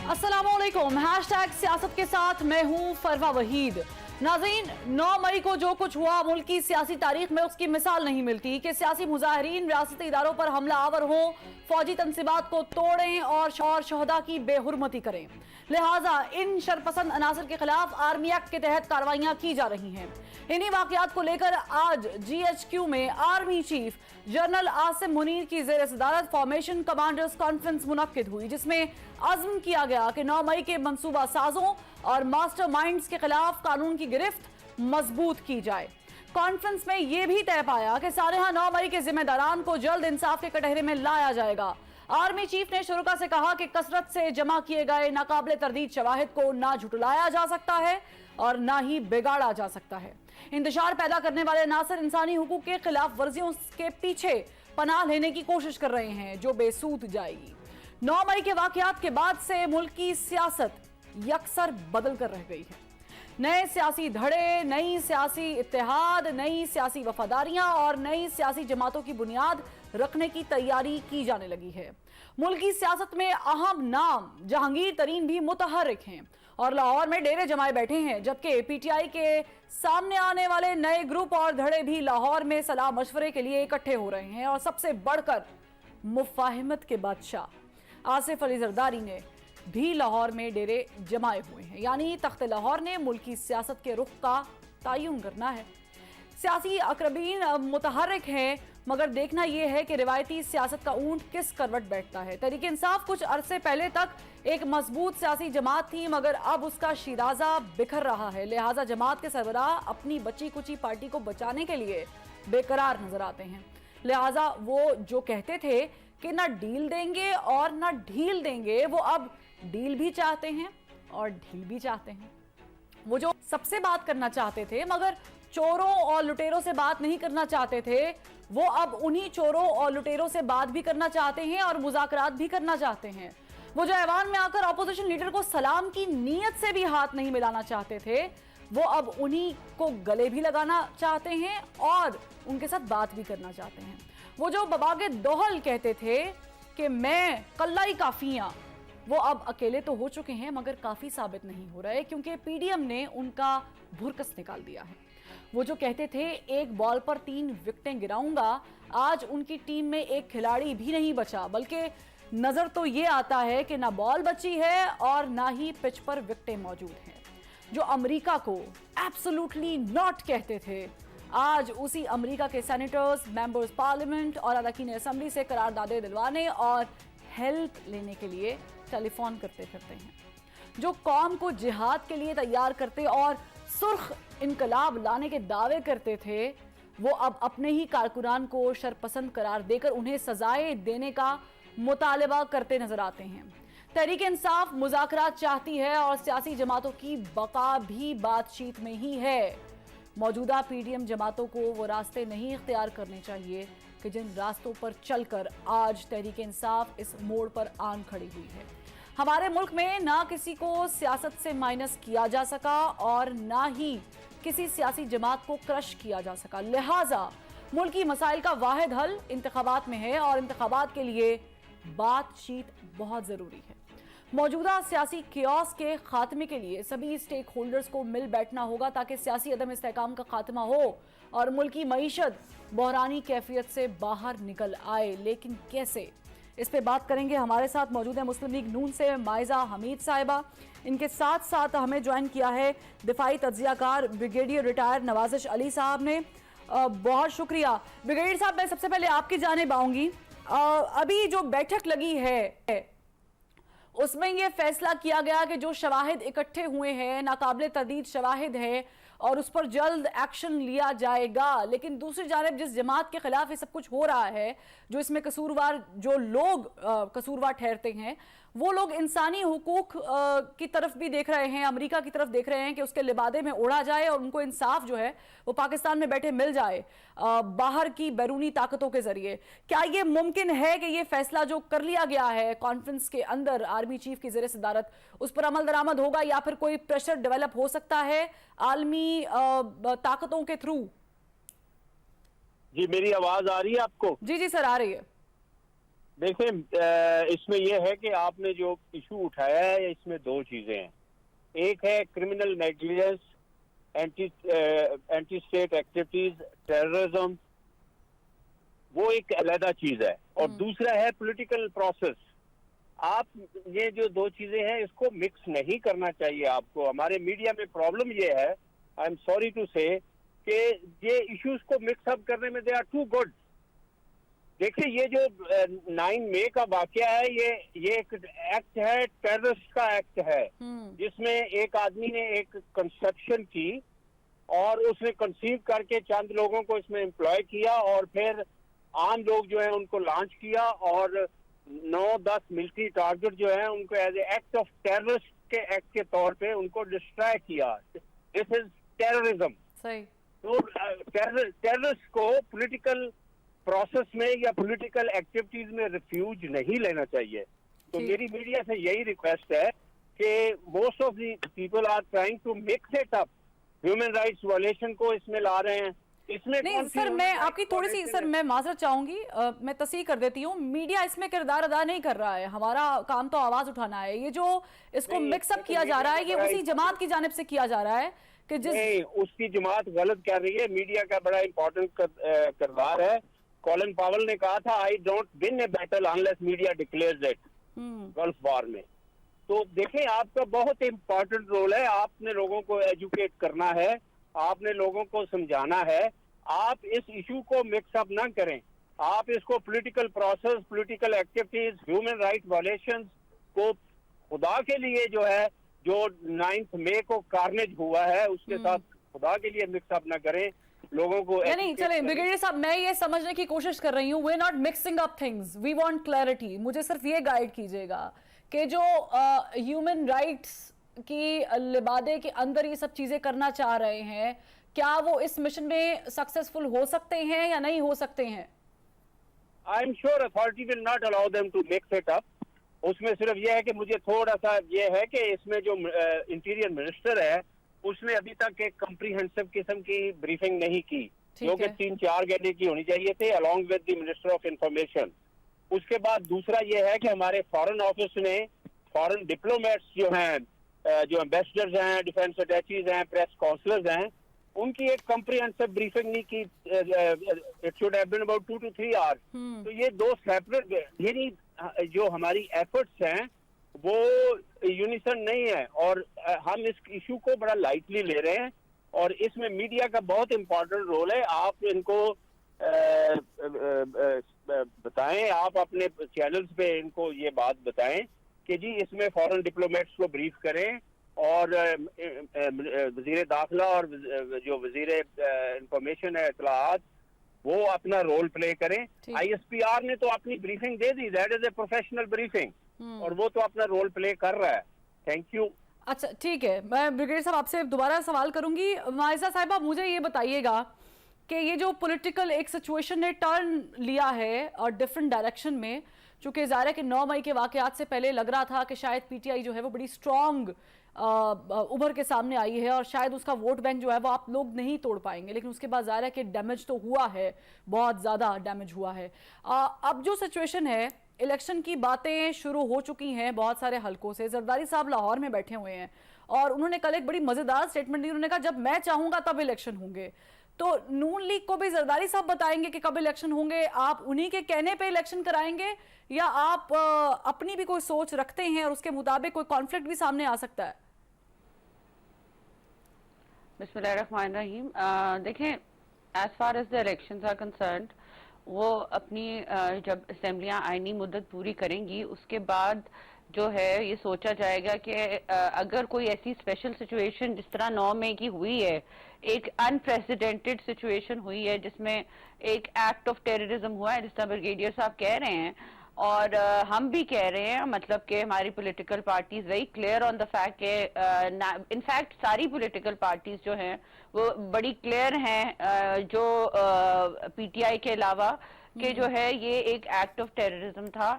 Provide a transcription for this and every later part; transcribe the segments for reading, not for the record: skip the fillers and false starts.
अस्सलामुअलैकुम। हैशटैग सियासत के साथ मैं हूं फरवा वहीद। नाज़रीन, 9 मई को जो कुछ हुआ मुल्क की सियासी तारीख में उसकी मिसाल नहीं मिलती कि सियासी मुजाहिरीन रियासती इदारों पर हमला आवर हों, फौजी तंसीबात को तोड़ें और शहदा की बेहुरमती करें। लिहाजा इन शरपसंद अनासर के खिलाफ आर्मी एक्ट के तहत कार्रवाइयां की जा रही हैं। इन्हीं वाकयात को लेकर आज GHQ में army chief general Asim Munir की ज़ेर सदारत फॉर्मेशन कमांडर्स कॉन्फ्रेंस मुनक्किद हुई, जिसमें अज़्म किया गया कि 9 मई के मंसूबा साजों और मास्टरमाइंड्स के खिलाफ कानून की गिरफ्त मजबूत की जाए। कॉन्फ्रेंस में यह भी तय पाया कि सालिहा 9 मई के जिम्मेदारान को जल्द इंसाफ के कटहरे में लाया जाएगा। आर्मी चीफ ने शुरुका से कहा कि कसरत से जमा किए गए नाकाबिले तरदीद शवाहिद को ना झुटलाया जा सकता है और ना ही बिगाड़ा जा सकता है। इंतशार पैदा करने वाले नासर इंसानी हुकूक के खिलाफ वर्जियों के पीछे पनाह लेने की कोशिश कर रहे हैं, जो बेसूद जाएगी। 9 मई के वाकयात के बाद से मुल्क की सियासत यकसर बदल कर रह गई है। नए सियासी धड़े, नई सियासी इत्तेहाद, नई सियासी वफादारियां और नई सियासी जमातों की बुनियाद रखने की तैयारी की जाने लगी है। मुल्क की सियासत में अहम नाम जहांगीर तरीन भी मुतहर्रिक हैं और लाहौर में डेरे जमाए बैठे हैं, जबकि PTI के सामने आने वाले नए ग्रुप और धड़े भी लाहौर में सलाह मशवरे के लिए इकट्ठे हो रहे हैं। और सबसे बढ़कर मुफाहिमत के बादशाह आसिफ अली जरदारी ने भी लाहौर में डेरे जमाए हुए हैं। यानी तख्त लाहौर ने मुल्क की सियासत के रुख का तयन करना है। सियासी अकरबीन मुतहर्रिक हैं, मगर देखना यह है कि रिवायती सियासत का ऊंट किस करवट बैठता है। तहरीक इंसाफ कुछ अरसे पहले तक एक मजबूत सियासी जमात थी, मगर अब उसका शिराजा बिखर रहा है। लिहाजा जमात के सरबराह अपनी बची कुची पार्टी को बचाने के लिए बेकरार नजर आते हैं। लिहाजा वो जो कहते थे कि ना डील देंगे और ना ढील देंगे, वो अब डील भी चाहते हैं और ढील भी चाहते हैं। वो जो सबसे बात करना चाहते थे मगर चोरों और लुटेरों से बात नहीं करना चाहते थे, वो अब उन्हीं चोरों और लुटेरों से बात भी करना चाहते हैं और मुज़ाकरात भी करना चाहते हैं। वो जो ऐवान में आकर अपोजिशन लीडर को सलाम की नीयत से भी हाथ नहीं मिलाना चाहते थे, वो अब उन्हीं को गले भी लगाना चाहते हैं और उनके साथ बात भी करना चाहते हैं। वो जो बबागे दोहल कहते थे कि मैं कल्ला ही काफियां, वो अब अकेले तो हो चुके हैं मगर काफी साबित नहीं हो रहे, क्योंकि PDM ने उनका भुरकस निकाल दिया है। वो जो कहते थे एक बॉल पर 3 विकेटें गिराऊंगा, आज उनकी टीम में एक खिलाड़ी भी नहीं बचा, बल्कि नजर तो ये आता है कि ना बॉल बची है और ना ही पिच पर विकेटें मौजूद हैं। जो अमेरिका को एब्सोल्युटली नॉट कहते थे, आज उसी अमेरिका के सेनेटर्स, मेंबर्स पार्लियामेंट और अरकान असेंबली से करारदादे दिलवाने और हेल्प लेने के लिए टेलीफोन करते फिरते हैं। जो कौम को जिहाद के लिए तैयार करते और सुर्ख इनकलाब लाने के दावे करते थे, वो अब अपने ही कारकुनान को शरपसंद करार देकर उन्हें सजाएं देने का मुतालबा करते नजर आते हैं। तहरीक इंसाफ मुज़ाकरात चाहती है और सियासी जमातों की बका भी बातचीत में ही है। मौजूदा PDM जमातों को वो रास्ते नहीं इख्तियार करने चाहिए कि जिन रास्तों पर चलकर आज तहरीक इंसाफ इस मोड़ पर आन खड़ी हुई है। हमारे मुल्क में ना किसी को सियासत से माइनस किया जा सका और ना ही किसी सियासी जमात को क्रश किया जा सका। लिहाजा मुल्क की मसाइल का वाहिद हल इंतखाबात में है और इंतखाबात के लिए बातचीत बहुत जरूरी है। मौजूदा सियासी कियोस के खात्मे के लिए सभी स्टेक होल्डर्स को मिल बैठना होगा ताकि सियासी अदम इस्तेहकाम का खात्मा हो और मुल्क की मईशत बहरानी कैफियत से बाहर निकल आए। लेकिन कैसे, इस पे बात करेंगे। हमारे साथ मौजूद है मुस्लिम लीग नून से माइजा हमीद साहिबा। इनके साथ साथ हमें ज्वाइन किया है दिफाई तज्जियाकार ब्रिगेडियर रिटायर नवाजिश अली साहब ने। बहुत शुक्रिया ब्रिगेडियर साहब। मैं सबसे पहले आपकी जानिब आऊंगी। अभी जो बैठक लगी है उसमें यह फैसला किया गया कि जो शवाहिद इकट्ठे हुए हैं, नाकाबिले तरदीद शवाहिद है और उस पर जल्द एक्शन लिया जाएगा। लेकिन दूसरी जानिब जिस जमात के खिलाफ ये सब कुछ हो रहा है, जो इसमें कसूरवार जो लोग कसूरवार ठहरते हैं, वो लोग इंसानी हुकूक की तरफ भी देख रहे हैं, अमेरिका की तरफ देख रहे हैं कि उसके लिबादे में ओढ़ा जाए और उनको इंसाफ जो है वो पाकिस्तान में बैठे मिल जाए बाहर की बैरूनी ताकतों के जरिए। क्या ये मुमकिन है कि ये फैसला जो कर लिया गया है कॉन्फ्रेंस के अंदर आर्मी चीफ की ज़ेर सदारत, उस पर अमल दरामद होगा या फिर कोई प्रेशर डेवलप हो सकता है आलमी ताकतों के थ्रू? जी, मेरी आवाज आ रही है आपको? जी जी सर, आ रही है। देखिए, इसमें यह है कि आपने जो इशू उठाया है इसमें दो चीजें हैं। एक है criminal negligence, anti state activities, terrorism, वो एक अलग चीज है। और दूसरा है पॉलिटिकल प्रोसेस। आप ये जो दो चीजें हैं इसको मिक्स नहीं करना चाहिए आपको। हमारे मीडिया में प्रॉब्लम ये है, आई एम सॉरी टू से, कि ये इश्यूज को मिक्स अप करने में दे आर टू गुड। देखिए, ये जो 9 मई का वाकया है, ये एक एक्ट है, टेररिस्ट का एक्ट है, जिसमें एक आदमी ने एक कंस्ट्रक्शन की और उसने कंसीव करके चंद लोगों को इसमें एम्प्लॉय किया और फिर आम लोग जो है उनको लॉन्च किया और 9-10 मिलिट्री टारगेट जो है उनको as a act of terrorist के एक्ट के तौर पे उनको डिस्ट्रॉय किया। This is terrorism. सही। तो टेररिस्ट को पॉलिटिकल प्रोसेस में या पॉलिटिकल एक्टिविटीज में रिफ्यूज नहीं लेना चाहिए। तो मेरी मीडिया से यही रिक्वेस्ट है कि most of the people are trying to mix it up, human rights violation को इसमें ला रहे हैं। इसमें नहीं सर, मैं आपकी थोड़ी सी सर मैं माजरत चाहूंगी, मैं तस्दीक कर देती हूँ, मीडिया इसमें किरदार अदा नहीं कर रहा है। हमारा काम तो आवाज उठाना है। ये जो इसको मिक्सअप किया जा रहा है ये उसी जमात की जानिब से किया जा रहा है कि नहीं, उसकी जमात गलत कर रही है। मीडिया का बड़ा इंपॉर्टेंट किरदार है। कॉलिन पावेल ने कहा था, I don't win a battle unless media declares it, gulf war में। तो देखें, आपका बहुत इंपॉर्टेंट रोल है। आपने लोगों को एजुकेट करना है, आपने लोगों को समझाना है। आप इस इशू को मिक्सअप ना करें। आप इसको political process, political activities, human right violations को खुदा के लिए जो है, जो 9 मई को कार्नेज हुआ है उसके साथ खुदा के लिए मिक्सअप ना करें। लोगों को नहीं चले ब्रिगेडियर साहब, मैं ये समझने की कोशिश कर रही हूँ, we not mixing up things, we want clarity. मुझे सिर्फ ये गाइड कीजिएगा कि जो ह्यूमन राइट्स की लिबादे के अंदर ये सब चीजें करना चाह रहे हैं, क्या वो इस मिशन में सक्सेसफुल हो सकते हैं या नहीं हो सकते हैं? I am sure authority will not allow them to mix it up. उसमें सिर्फ यह है कि मुझे थोड़ा सा ये है कि इसमें जो इंटीरियर मिनिस्टर है उसने अभी तक एक कम्प्रीहेंसिव किस्म की ब्रीफिंग नहीं की, जो कि 3-4 घंटे की होनी चाहिए थे, along with the minister of information. उसके बाद दूसरा ये है कि हमारे फॉरेन ऑफिस ने फॉरेन डिप्लोमेट्स जो हैं, जो एम्बेसडर्स हैं, डिफेंस अटैचीज हैं, प्रेस काउंसलर्स हैं, उनकी एक कम्प्रीहेंसिव ब्रीफिंग नहीं की। It should have been about 2 to 3 hours. तो ये दो सेपरेट, यानी जो हमारी एफर्ट्स हैं वो यूनिसन नहीं है और हम इस इशू को बड़ा लाइटली ले रहे हैं और इसमें मीडिया का बहुत इंपॉर्टेंट रोल है। आप इनको बताएं, आप अपने चैनल्स पे इनको ये बात बताएं कि जी इसमें फॉरेन डिप्लोमेट्स को ब्रीफ करें और वजीर दाखिला और जो वजीर इंफॉर्मेशन है, इत्तलाआत, वो अपना रोल प्ले करें। ISPR ने तो अपनी briefing they the, that is a professional briefing, और वो तो अपना रोल प्ले कर रहा है। Thank you. अच्छा ठीक है, मैं ब्रिगेडियर साहब आपसे दोबारा सवाल करूंगी। माइजा साहिबा, मुझे ये बताइएगा कि ये जो पॉलिटिकल एक सिचुएशन ने टर्न लिया है और डिफरेंट डायरेक्शन में, चूंकि ज़ाहिर है कि 9 मई के वाकयात से पहले लग रहा था कि शायद PTI जो है वो बड़ी स्ट्रॉन्ग उभर के सामने आई है और शायद उसका वोट बैंक जो है वो आप लोग नहीं तोड़ पाएंगे, लेकिन उसके बाद ज़ाहिर है कि डैमेज तो हुआ है, बहुत ज़्यादा डैमेज हुआ है। अब जो सिचुएशन है, इलेक्शन की बातें शुरू हो चुकी हैं बहुत सारे हलकों से। जरदारी साहब लाहौर में बैठे हुए हैं और उन्होंने कल एक बड़ी मज़ेदार स्टेटमेंट दी। उन्होंने कहा जब मैं चाहूँगा तब इलेक्शन होंगे। तो नून लीग को भी जरदारी साहब बताएंगे कि कब इलेक्शन होंगे, आप उन्हीं के कहने पे इलेक्शन कराएंगे या आप अपनी भी कोई सोच रखते हैं और उसके मुताबिक कोई कॉन्फ्लिक्ट भी सामने आ सकता है? बिस्मिल्लाहिर्रहमानिर्रहीम। देखें, as far as the elections are concerned, वो अपनी जब असेंबलियां आईनी मुद्दत पूरी करेंगी उसके बाद जो है ये सोचा जाएगा कि अगर कोई ऐसी स्पेशल सिचुएशन जिस तरह 9 मई की हुई है, एक अनप्रेसिडेंटेड सिचुएशन हुई है जिसमें एक एक्ट ऑफ टेररिज्म हुआ है, जिस तरह ब्रिगेडियर साहब कह रहे हैं और हम भी कह रहे हैं, मतलब कि हमारी political parties very clear on the fact के इनफैक्ट सारी पॉलिटिकल पार्टीज जो हैं वो बड़ी क्लियर हैं, जो PTI के अलावा कि जो है ये एक एक्ट ऑफ टेररिज्म था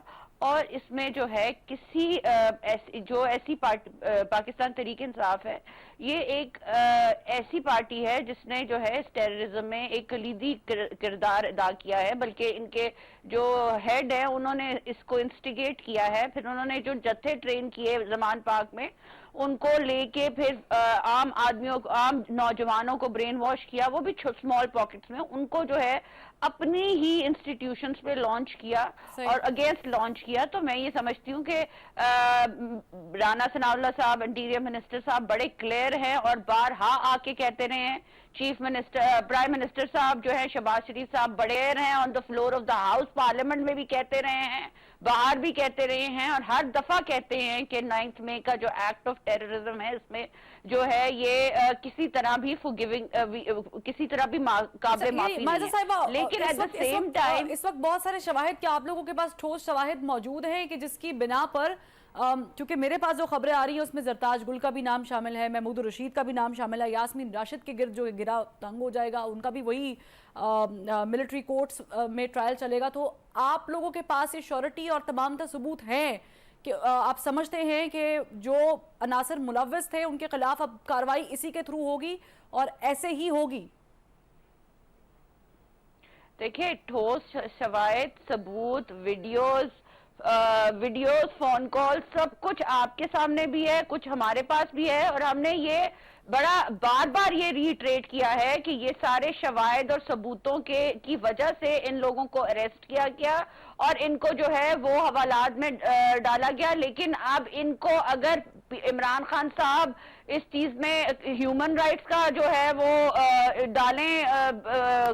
और इसमें जो है किसी ऐसी पाकिस्तान तहरीक इंसाफ है, ये एक ऐसी पार्टी है जिसने जो है इस टेररिज्म में एक कलीदी किरदार अदा किया है, बल्कि इनके जो हेड है उन्होंने इसको इंस्टिगेट किया है, फिर उन्होंने जो जत्थे ट्रेन किए जमान पार्क में उनको लेके फिर आम आदमियों को, आम नौजवानों को ब्रेन वॉश किया, वो भी स्मॉल पॉकेट्स में, उनको जो है अपनी ही इंस्टीट्यूशंस पे लॉन्च किया और अगेंस्ट लॉन्च किया। तो मैं ये समझती हूँ कि राना सनाउल्लाह साहब, इंटीरियर मिनिस्टर साहब बड़े क्लियर हैं और बारहा आके कहते रहे हैं। चीफ मिनिस्टर, प्राइम मिनिस्टर साहब जो है शहबाज शरीफ साहब बड़े हैं, on the floor of the house parliament में भी कहते रहे हैं, बाहर भी कहते रहे हैं और हर दफा कहते हैं कि 9 मई का जो एक्ट ऑफ टेररिज्म है इसमें जो है ये किसी तरह भी फॉरगिविंग, किसी तरह भी काबिल माफी नहीं है। लेकिन एट द सेम टाइम इस वक्त बहुत सारे शवाहिद, क्या आप लोगों के पास ठोस शवाहिद मौजूद हैं कि जिसकी बिना पर, क्योंकि मेरे पास जो खबरें आ रही हैं उसमें जरताज गुल का भी नाम शामिल है, महमूद रशीद का भी नाम शामिल है, यास्मीन राशिद के गिर्द जो गिरा तंग हो जाएगा, उनका भी वही मिलिट्री कोर्ट्स में ट्रायल चलेगा। तो आप लोगों के पास ये श्योरिटी और तमाम सबूत हैं कि आप समझते हैं कि जो अनासर मुलव्वस थे उनके खिलाफ अब कार्रवाई इसी के थ्रू होगी और ऐसे ही होगी? देखिए, ठोस शवाहिद, सबूत, वीडियोस, फोन कॉल, सब कुछ आपके सामने भी है, कुछ हमारे पास भी है और हमने ये बड़ा बार बार ये रीट्रेट किया है कि ये सारे शवाहिद और सबूतों की वजह से इन लोगों को अरेस्ट किया गया और इनको जो है वो हवालात में डाला गया। लेकिन अब इनको अगर इमरान खान साहब इस चीज में ह्यूमन राइट्स का जो है वो डालें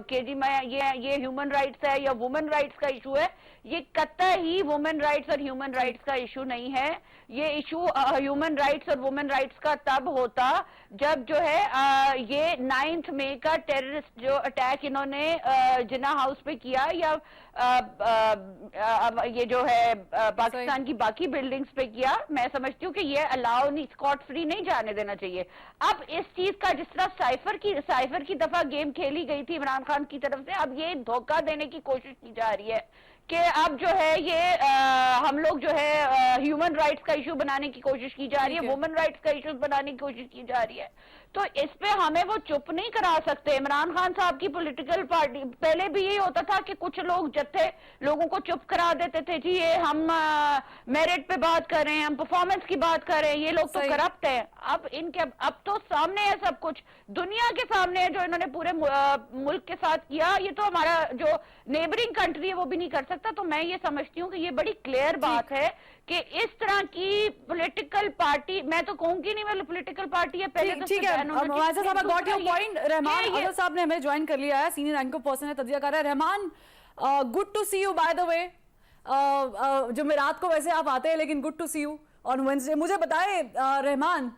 कि जी मैं ये ह्यूमन राइट्स है या वुमेन राइट्स का इशू है, ये कतई वुमेन राइट्स और ह्यूमन राइट्स का इशू नहीं है। ये इशू ह्यूमन राइट्स और वुमेन राइट्स का तब होता जब जो है ये 9 मई का टेररिस्ट जो अटैक इन्होंने जिन्ना हाउस पे किया या ये जो है पाकिस्तान की बाकी बिल्डिंग्स पे किया, मैं समझती हूँ कि ये अलाउ नहीं, स्कॉट फ्री नहीं जाने देना चाहिए। अब इस चीज का जिस तरह साइफर की दफा गेम खेली गई थी इमरान खान की तरफ से, अब ये धोखा देने की कोशिश की जा रही है कि अब जो है ये हम लोग जो है ह्यूमन राइट्स का इशू बनाने की कोशिश की जा रही है, वुमेन राइट्स का इशू बनाने की कोशिश की जा रही है। तो इस पे हमें वो चुप नहीं करा सकते। इमरान खान साहब की पॉलिटिकल पार्टी, पहले भी यही होता था कि कुछ लोग जत्थे लोगों को चुप करा देते थे, जी ये हम मेरिट पे बात कर रहे हैं, हम परफॉर्मेंस की बात कर रहे हैं, ये लोग तो करप्ट है। अब तो सामने है, सब कुछ दुनिया के सामने है जो इन्होंने पूरे मुल्क के साथ किया। ये तो हमारा जो नेबरिंग कंट्री है वो भी नहीं कर सकता। तो मैं ये समझती हूँ कि ये बड़ी क्लियर बात है कि इस तरह की पॉलिटिकल पार्टी, मैं तो कहूंगी नहीं मतलब पॉलिटिकल पार्टी है, पहले तो ठीक है। Got your point. Rahman other साहब ने हमें ज्वाइन कर लिया है, सीनियर एंकर पर्सन है, तजिया कर रहा है। Rahman, good to see you by the way. जुमेरात को वैसे आप आते हैं लेकिन good to see you on Wednesday. मुझे बताएं रहमान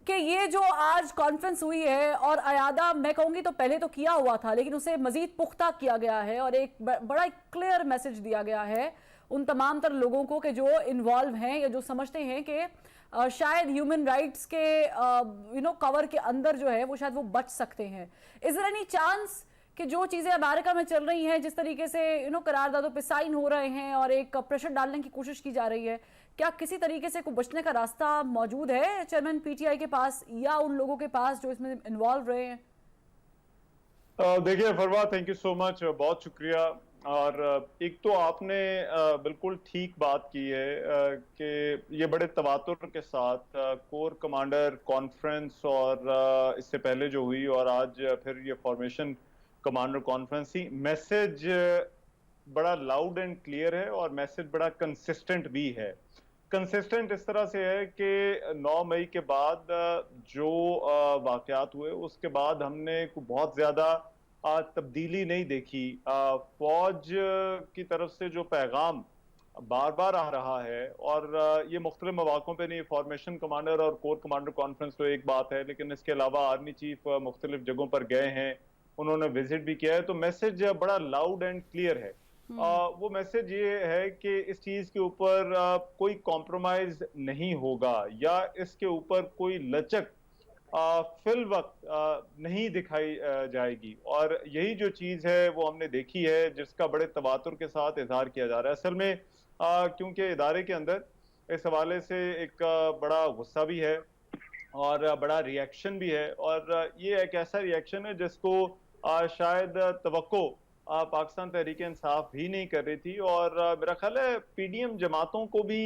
कि ये जो आज कॉन्फ्रेंस हुई है और अयादा मैं कहूंगी तो पहले तो किया हुआ था लेकिन उसे मजीद पुख्ता किया गया है और एक बड़ा क्लियर मैसेज दिया गया है उन तमाम तर लोगों को कि जो इन्वॉल्व हैं या जो समझते हैं कि शायद ह्यूमन राइट्स के कवर के अंदर जो है वो शायद वो बच सकते हैं। इज देयर एनी चांस कि जो चीज़ें अमेरिका में चल रही हैं, जिस तरीके से करारदादों पे साइन हो रहे हैं और एक प्रेशर डालने की कोशिश की जा रही है, क्या किसी तरीके से कोई बचने का रास्ता मौजूद है चेयरमैन पीटीआई के पास या उन लोगों के पास जो इसमें इन्वॉल्व रहे हैं? देखिए फरवा, थैंक यू सो मच, बहुत शुक्रिया। और एक तो आपने बिल्कुल ठीक बात की है कि ये बड़े तवातुर के साथ कोर कमांडर कॉन्फ्रेंस और इससे पहले जो हुई और आज फिर ये फॉर्मेशन कमांडर कॉन्फ्रेंस ही, मैसेज बड़ा लाउड एंड क्लियर है और मैसेज बड़ा कंसिस्टेंट भी है। कंसिस्टेंट इस तरह से है कि 9 मई के बाद जो वाकयात हुए उसके बाद हमने बहुत ज्यादा तब्दीली नहीं देखी। फौज की तरफ से जो पैगाम बार बार आ रहा है और ये मुख्तलिफ मौक़ों पे नहीं, फॉर्मेशन कमांडर और कोर कमांडर कॉन्फ्रेंस तो एक बात है लेकिन इसके अलावा आर्मी चीफ मुख्तलिफ जगहों पर गए हैं, उन्होंने विजिट भी किया है, तो मैसेज बड़ा लाउड एंड क्लियर है। वो मैसेज ये है कि इस चीज के ऊपर कोई कॉम्प्रोमाइज नहीं होगा या इसके ऊपर कोई लचक फिल वक्त नहीं दिखाई जाएगी और यही जो चीज है वो हमने देखी है जिसका बड़े तवातुर के साथ इजहार किया जा रहा है। असल में क्योंकि इदारे के अंदर इस हवाले से एक बड़ा गुस्सा भी है और बड़ा रिएक्शन भी है, और ये एक ऐसा रिएक्शन है जिसको शायद तवक्को पाकिस्तान तहरीक इंसाफ भी नहीं कर रही थी, और मेरा ख्याल है पीडीएम जमातों को भी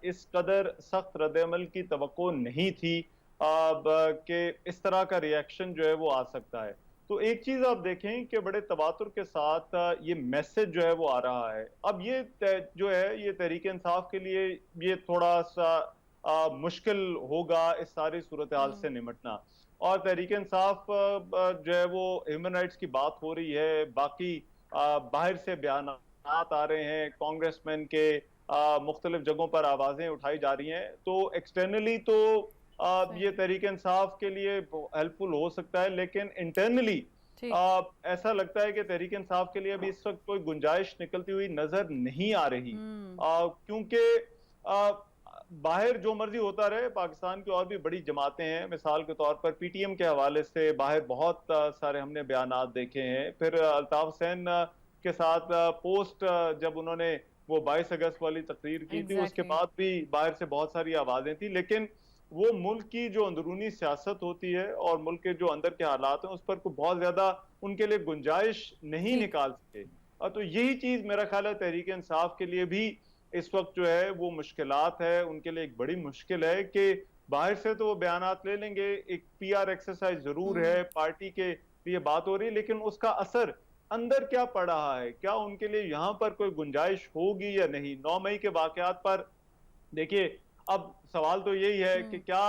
इस कदर सख्त रद्द-ए-अमल की तवक्को नहीं थी कि इस तरह का रिएक्शन जो है वो आ सकता है। तो एक चीज आप देखें कि बड़े तवातुर के साथ ये मैसेज जो है वो आ रहा है। अब ये जो है ये तहरीक इंसाफ के लिए ये थोड़ा सा मुश्किल होगा इस सारी सूरत हाल से निमटना, और तहरीक इंसाफ जो है वो ह्यूमन राइट्स की बात हो रही है, बाकी बाहर से बयानात आ रहे हैं, कांग्रेसमैन के मुख्तलिफ जगहों पर आवाजें उठाई जा रही हैं, तो एक्सटर्नली तो ये तहरीक इंसाफ के लिए हेल्पफुल हो सकता है, लेकिन इंटरनली ऐसा लगता है कि तहरीक इंसाफ के लिए अभी इस वक्त कोई गुंजाइश निकलती हुई नजर नहीं आ रही, क्योंकि बाहर जो मर्जी होता रहे, पाकिस्तान की और भी बड़ी जमातें हैं, मिसाल के तौर पर पीटीएम के हवाले से बाहर बहुत सारे हमने बयानात देखे हैं। फिर अल्ताफ हुसैन के साथ पोस्ट जब उन्होंने वो 22 अगस्त वाली तकरीर की थी, उसके बाद भी बाहर से बहुत सारी आवाजें थी, लेकिन वो मुल्क की जो अंदरूनी सियासत होती है और मुल्क के जो अंदर के हालात हैं उस पर कोई बहुत ज्यादा उनके लिए गुंजाइश नहीं निकाल सके। तो यही चीज मेरा ख्याल है तहरीक इंसाफ के लिए भी इस वक्त जो है वो मुश्किलात है, उनके लिए एक बड़ी मुश्किल है कि बाहर से तो वो बयानात ले लेंगे, एक पीआर एक्सरसाइज जरूर है, पार्टी के लिए बात हो रही है, लेकिन उसका असर अंदर क्या पड़ रहा है, क्या उनके लिए यहाँ पर कोई गुंजाइश होगी या नहीं। 9 मई के वाकयात पर देखिए, अब सवाल तो यही है कि क्या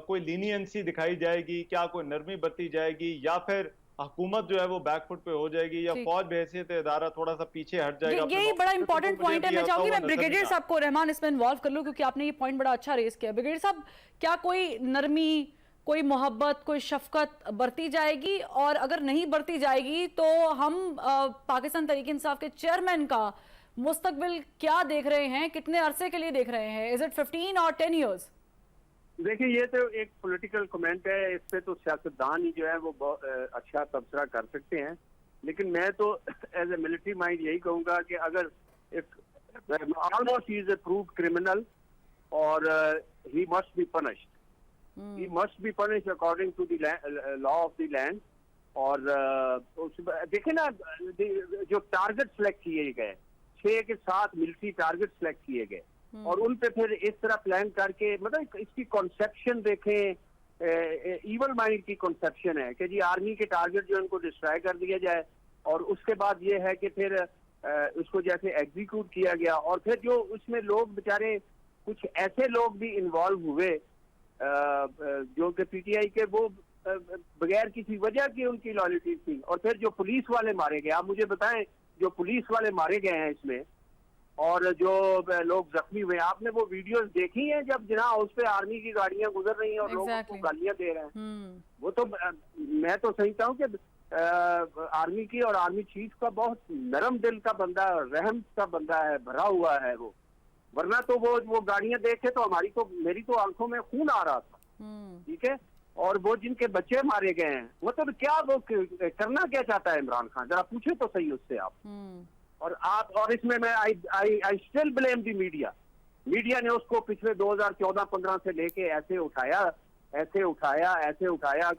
कोई लीनियंसी दिखाई जाएगी, क्या कोई नरमी बरती जाएगी, या फिर हुकूमत जो है वो बैकफुट पे हो जाएगी, या फौज बहैसियत इदारा थोड़ा सा पीछे हट जाएगा। यही बड़ा इंपॉर्टेंट पॉइंट है। मैं चाहूंगी मैं ब्रिगेडियर साहब को रहमान इसमें इन्वॉल्व कर लूं, क्योंकि आपने ये पॉइंट बड़ा अच्छा रेस किया। ब्रिगेडियर साहब, क्या कोई नरमी, कोई मोहब्बत, कोई शफकत बरती जाएगी, और अगर नहीं बरती जाएगी तो हम पाकिस्तान तहरीक इंसाफ के चेयरमैन का मुस्तकबिल क्या देख रहे हैं, कितने अरसे के लिए देख रहे हैं? इज इट 15 और 10 ईयर्स? देखिए, ये तो एक पॉलिटिकल कमेंट है, इस पे तो सियासतदान ही जो है वो बहुत अच्छा तबसरा कर सकते हैं, लेकिन मैं तो एज ए मिलिट्री माइंड यही कहूंगा कि अगर almost he is a proved criminal और he must be punished, he must be punished according to the law of the land. और देखे ना, जो टारगेट सिलेक्ट किए गए, 6 के 7 मिलिट्री टारगेट सिलेक्ट किए गए, और उन पे फिर इस तरह प्लान करके, मतलब इसकी कॉन्सेप्शन देखें, इवल माइंड की कॉन्सेप्शन है कि जी आर्मी के टारगेट जो उनको डिस्ट्रॉय कर दिया जाए, और उसके बाद ये है कि फिर उसको जैसे एग्जीक्यूट किया गया, और फिर जो उसमें लोग बेचारे कुछ ऐसे लोग भी इन्वॉल्व हुए जो कि पीटीआई के, वो बगैर किसी वजह की उनकी लॉयल्टी थी, और फिर जो पुलिस वाले मारे गए, आप मुझे बताएं, जो पुलिस वाले मारे गए हैं इसमें और जो लोग जख्मी हुए, आपने वो वीडियोस देखी हैं जब जना उस पे आर्मी की गाड़ियां गुजर रही हैं और लोग उनको गालियां दे रहे हैं? वो तो मैं तो समझता हूँ कि आर्मी की और आर्मी चीफ का बहुत नरम दिल का बंदा, रहम का बंदा है, भरा हुआ है वो, वरना तो वो गाड़ियां देख के तो मेरी तो आंखों में खून आ रहा था। ठीक है, और वो जिनके बच्चे मारे गए हैं, मतलब क्या वो करना क्या चाहता है इमरान खान, जरा पूछे तो सही उससे आप। और इसमें मैं I still blame the media ने उसको पिछले 2014-15 से लेके ऐसे उठाया कि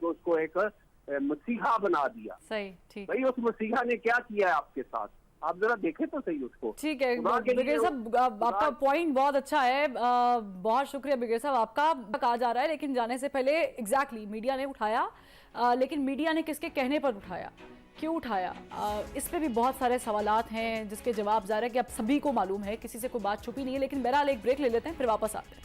उसको एक मसीहा बना दिया। सही, ठीक। भाई उस मसीहा ने क्या किया है आपके साथ, आप जरा देखें तो सही उसको। ठीक है ब्रिगेडियर साहब, आपका पॉइंट बहुत अच्छा है, बहुत शुक्रिया ब्रिगेडियर साहब आपका। कहा जा रहा है, लेकिन जाने से पहले एग्जैक्टली मीडिया ने उठाया, लेकिन मीडिया ने किसके कहने पर उठाया, क्यों उठाया, इस पे भी बहुत सारे सवालात हैं जिसके जवाब जा रहे हैं कि अब सभी को मालूम है, किसी से कोई बात छुपी नहीं है। लेकिन बहरहाल एक ब्रेक ले लेते हैं, फिर वापस आते हैं।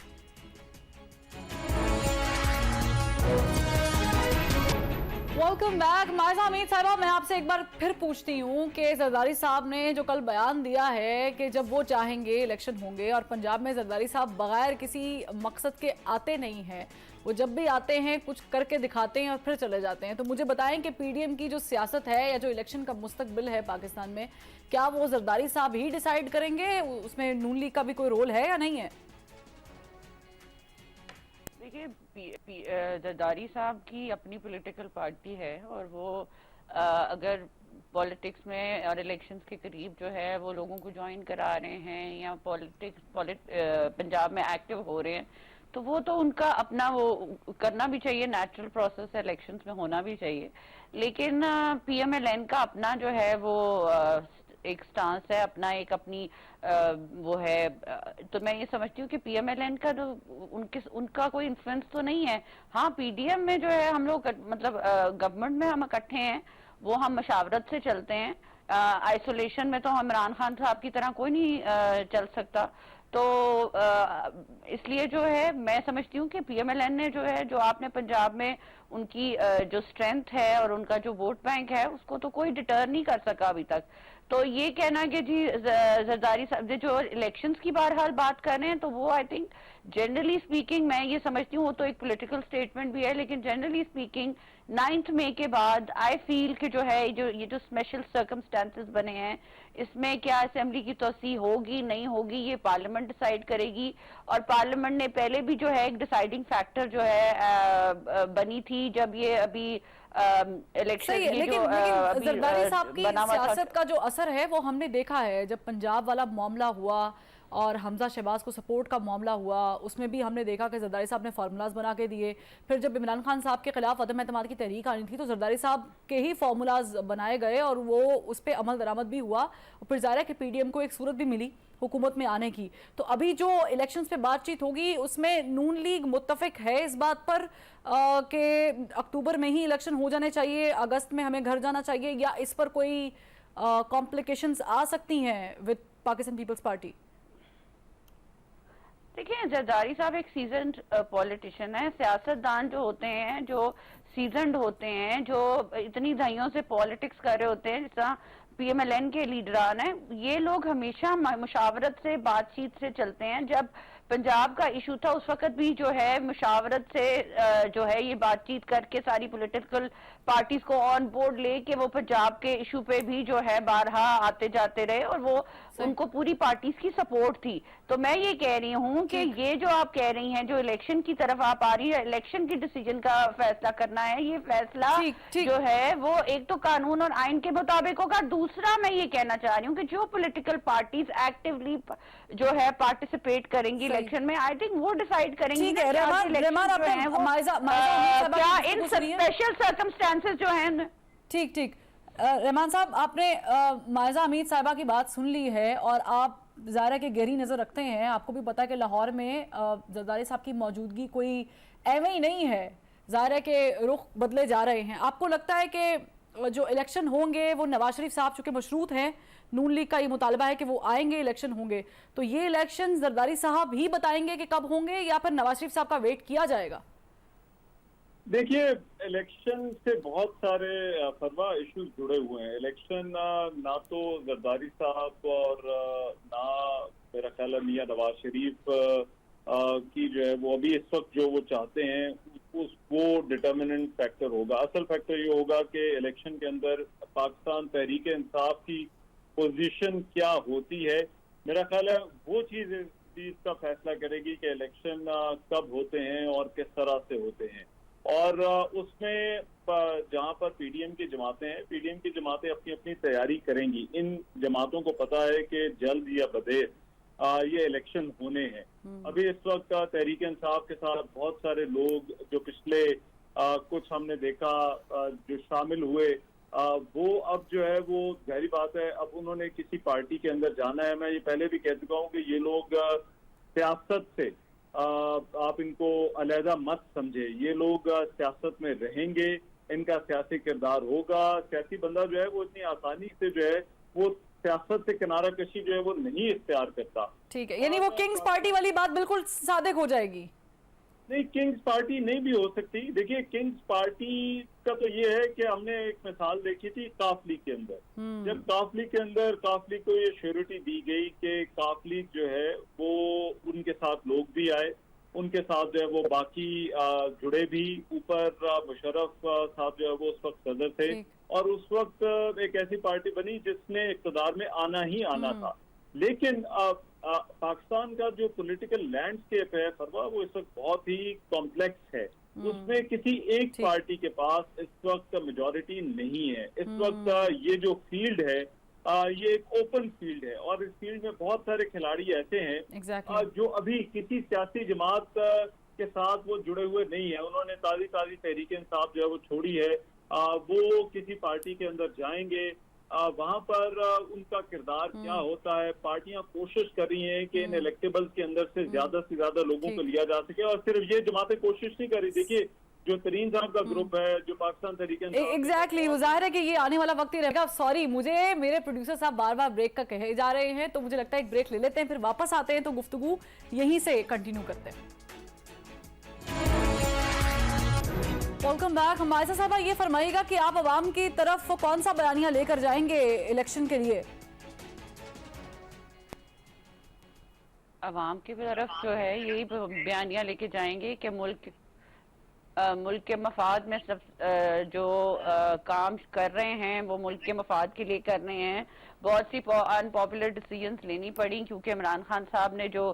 Welcome back. मायजा हमीद साहिबा, मैं आपसे एक बार फिर पूछती हूँ कि जरदारी साहब ने जो कल बयान दिया है कि जब वो चाहेंगे इलेक्शन होंगे, और पंजाब में जरदारी साहब बगैर किसी मकसद के आते नहीं हैं, वो जब भी आते हैं कुछ करके दिखाते हैं और फिर चले जाते हैं। तो मुझे बताएं कि पीडीएम की जो सियासत है या जो इलेक्शन का मुस्तकबिल है पाकिस्तान में, क्या वो जरदारी साहब ही डिसाइड करेंगे, उसमें नून लीग का भी कोई रोल है या नहीं है? देखिए, जरदारी साहब की अपनी पॉलिटिकल पार्टी है, और वो अगर पॉलिटिक्स में और इलेक्शंस के करीब जो है वो लोगों को ज्वाइन करा रहे हैं या पंजाब में एक्टिव हो रहे हैं, तो वो तो उनका अपना वो करना भी चाहिए, नेचुरल प्रोसेस इलेक्शंस में होना भी चाहिए। लेकिन पीएमएलएन का अपना जो है वो एक स्टांस है, अपना एक अपनी वो है। तो मैं ये समझती हूँ कि पीएमएलएन का जो उनका कोई इन्फ्लुएंस तो नहीं है। हाँ, पीडीएम में जो है हम लोग मतलब गवर्नमेंट में हम इकट्ठे हैं, वो हम मशावरत से चलते हैं। आइसोलेशन में तो इमरान खान साहब की तरह कोई नहीं चल सकता। तो इसलिए जो है मैं समझती हूँ कि पीएमएलएन ने जो है, जो आपने पंजाब में उनकी जो स्ट्रेंथ है और उनका जो वोट बैंक है, उसको तो कोई डिटर नहीं कर सका अभी तक। तो ये कहना कि जी जरदारी साहब जो इलेक्शंस की बहरहाल बात कर रहे हैं, तो वो आई थिंक जनरली स्पीकिंग मैं ये समझती हूँ वो तो एक पॉलिटिकल स्टेटमेंट भी है, लेकिन जनरली स्पीकिंग 9 मई के बाद आई फील कि जो है ये जो स्पेशल सर्कमस्टेंसेस बने हैं, इसमें क्या असेंबली की तोसी होगी नहीं होगी ये पार्लियामेंट डिसाइड करेगी। और पार्लियामेंट ने पहले भी जो है एक डिसाइडिंग फैक्टर जो है बनी थी जब ये अभी इलेक्शन लेकिन जरदारी साहब की सियासत का जो असर है वो हमने देखा है। जब पंजाब वाला मामला हुआ और हमजा शहबाज को सपोर्ट का मामला हुआ, उसमें भी हमने देखा कि जरदारी साहब ने फार्मूलाज बना के दिए। फिर जब इमरान खान साहब के खिलाफ अदम एतमाद की तहरीक आनी थी तो जरदारी साहब के ही फार्मूलाज बनाए गए और वो उस पर अमल दरामद भी हुआ। फिर ज़ाहिर है कि पीडीएम को एक सूरत भी मिली हुकूमत में आने की। तो अभी जो इलेक्शंस पे बातचीत होगी उसमें नून लीग मुत्तफिक है इस बात पर कि अक्टूबर में ही इलेक्शन हो जाने चाहिए, अगस्त में हमें घर जाना चाहिए, या इस पर कोई कॉम्प्लिकेशंस आ सकती हैं विद पाकिस्तान पीपल्स पार्टी? देखिए, जरदारी साहब एक सीजन्ड पॉलिटिशियन है। सियासतदान जो होते हैं, जो सीजन्ड होते हैं, जो इतनी दहाइयों से पॉलिटिक्स कर रहे होते हैं, जिस तरह पीएमएलएन के लीडरान हैं, ये लोग हमेशा मुशावरत से, बातचीत से चलते हैं। जब पंजाब का इशू था उस वक्त भी जो है मुशावरत से जो है ये बातचीत करके सारी पॉलिटिकल पार्टीज को ऑन बोर्ड लेके वो पंजाब के इशू पे भी जो है बारहा आते जाते रहे और वो उनको पूरी पार्टीज की सपोर्ट थी। तो मैं ये कह रही हूँ कि ये जो आप कह रही हैं, जो इलेक्शन की तरफ आप आ रही है, इलेक्शन की डिसीजन का फैसला करना है, ये फैसला जो है वो एक तो कानून और आइन के मुताबिक होगा। दूसरा मैं ये कहना चाह रही हूँ कि जो पॉलिटिकल पार्टीज एक्टिवली जो है पार्टिसिपेट करेंगी इलेक्शन में, आई थिक वो डिसाइड करेंगी क्या इन स्पेशल सर्कमस्टेंसेस जो है। ठीक रहमान साहब, आपने मायजा अमीद साहिबा की बात सुन ली है और आप ज़ाहिर है कि गहरी नज़र रखते हैं। आपको भी पता है कि लाहौर में जरदारी साहब की मौजूदगी कोई एवं ही नहीं है। ज़ाहिर है कि रुख बदले जा रहे हैं। आपको लगता है कि जो इलेक्शन होंगे वो नवाज शरीफ साहब चूँकि मशरूत हैं, नून लीग का ये मुतालबा है कि वो आएंगे, इलेक्शन होंगे, तो ये इलेक्शन जरदारी साहब ही बताएंगे कि कब होंगे या फिर नवाज शरीफ साहब का वेट किया जाएगा? देखिए, इलेक्शन से बहुत सारे फरवा इश्यूज जुड़े हुए हैं। इलेक्शन ना तो जरदारी साहब और ना मेरा ख्याल है मियां नवाज शरीफ की जो है वो अभी इस वक्त जो वो चाहते हैं वो डिटर्मिनेंट फैक्टर होगा। असल फैक्टर ये होगा कि इलेक्शन के अंदर पाकिस्तान तहरीक इंसाफ की पोजीशन क्या होती है। मेरा ख्याल है वो चीज का फैसला करेगी कि इलेक्शन कब होते हैं और किस तरह से होते हैं। और उसमें जहां पर पीडीएम की जमातें अपनी अपनी तैयारी करेंगी। इन जमातों को पता है कि जल्द या बदेर ये इलेक्शन होने हैं। अभी इस वक्त तहरीक इंसाफ के साथ बहुत सारे लोग जो पिछले कुछ हमने देखा जो शामिल हुए, वो अब जो है वो जाहिर बात है अब उन्होंने किसी पार्टी के अंदर जाना है। मैं ये पहले भी कह चुका हूँ कि ये लोग सियासत से आप इनको अलहदा मत समझे। ये लोग सियासत में रहेंगे, इनका सियासी किरदार होगा। सियासी बंदा जो है वो इतनी आसानी से जो है वो सियासत से किनारा कशी जो है वो नहीं इख्तियार करता। ठीक है, यानी वो किंग्स पार्टी वाली बात बिल्कुल सादिक हो जाएगी। नहीं, किंग्स पार्टी नहीं भी हो सकती। देखिए, किंग्स पार्टी का तो ये है कि हमने एक मिसाल देखी थी काफ लीग के अंदर। जब काफ लीग के अंदर काफ लीग को ये श्योरिटी दी गई कि काफ लीग जो है वो उनके साथ लोग भी आए, उनके साथ जो है वो बाकी जुड़े भी। ऊपर मुशर्रफ साहब जो है वो उस वक्त सदर थे और उस वक्त एक ऐसी पार्टी बनी जिसने इक़्तिदार में आना ही आना था। लेकिन पाकिस्तान का जो पॉलिटिकल लैंडस्केप है फरवा, वो इस वक्त बहुत ही कॉम्प्लेक्स है। उसमें किसी एक ठीक। पार्टी के पास इस वक्त मेजॉरिटी नहीं है। इस वक्त ये जो फील्ड है ये एक ओपन फील्ड है और इस फील्ड में बहुत सारे खिलाड़ी ऐसे हैं एग्जैक्टली जो अभी किसी सियासी जमात के साथ वो जुड़े हुए नहीं है। उन्होंने ताजी ताजी तहरीक इंसाफ जो है वो छोड़ी है। वो किसी पार्टी के अंदर जाएंगे, वहां पर उनका किरदार क्या होता है। पार्टियां कोशिश कर रही हैं कि इन इलेक्टेबल्स के अंदर से ज्यादा लोगों को लिया जा सके और सिर्फ ये जमातें कोशिश नहीं कर रही। देखिए जो तरीन साहब का ग्रुप है, जो पाकिस्तान तहरीक इंसाफ एग्जैक्टली वो जाहिर है कि ये आने वाला वक्त ही रहेगा। सॉरी, मुझे मेरे प्रोड्यूसर साहब बार बार ब्रेक का कहे जा रहे हैं, तो मुझे लगता है एक ब्रेक ले लेते हैं, फिर वापस आते हैं तो गुफ्तगू यहीं से कंटिन्यू करते हैं। Welcome back. हमारे साहब ये फरमाइएगा कि आप अवाम की तरफ कौन सा बयानिया लेकर जाएंगे इलेक्शन के लिए? अवाम की तरफ जो है यही बयानियां लेके जाएंगे कि मुल्क के मफाद में सब जो काम कर रहे हैं वो मुल्क के मफाद के लिए कर रहे हैं। बहुत सी अनपॉपुलर डिसीजंस लेनी पड़ी क्योंकि इमरान खान साहब ने जो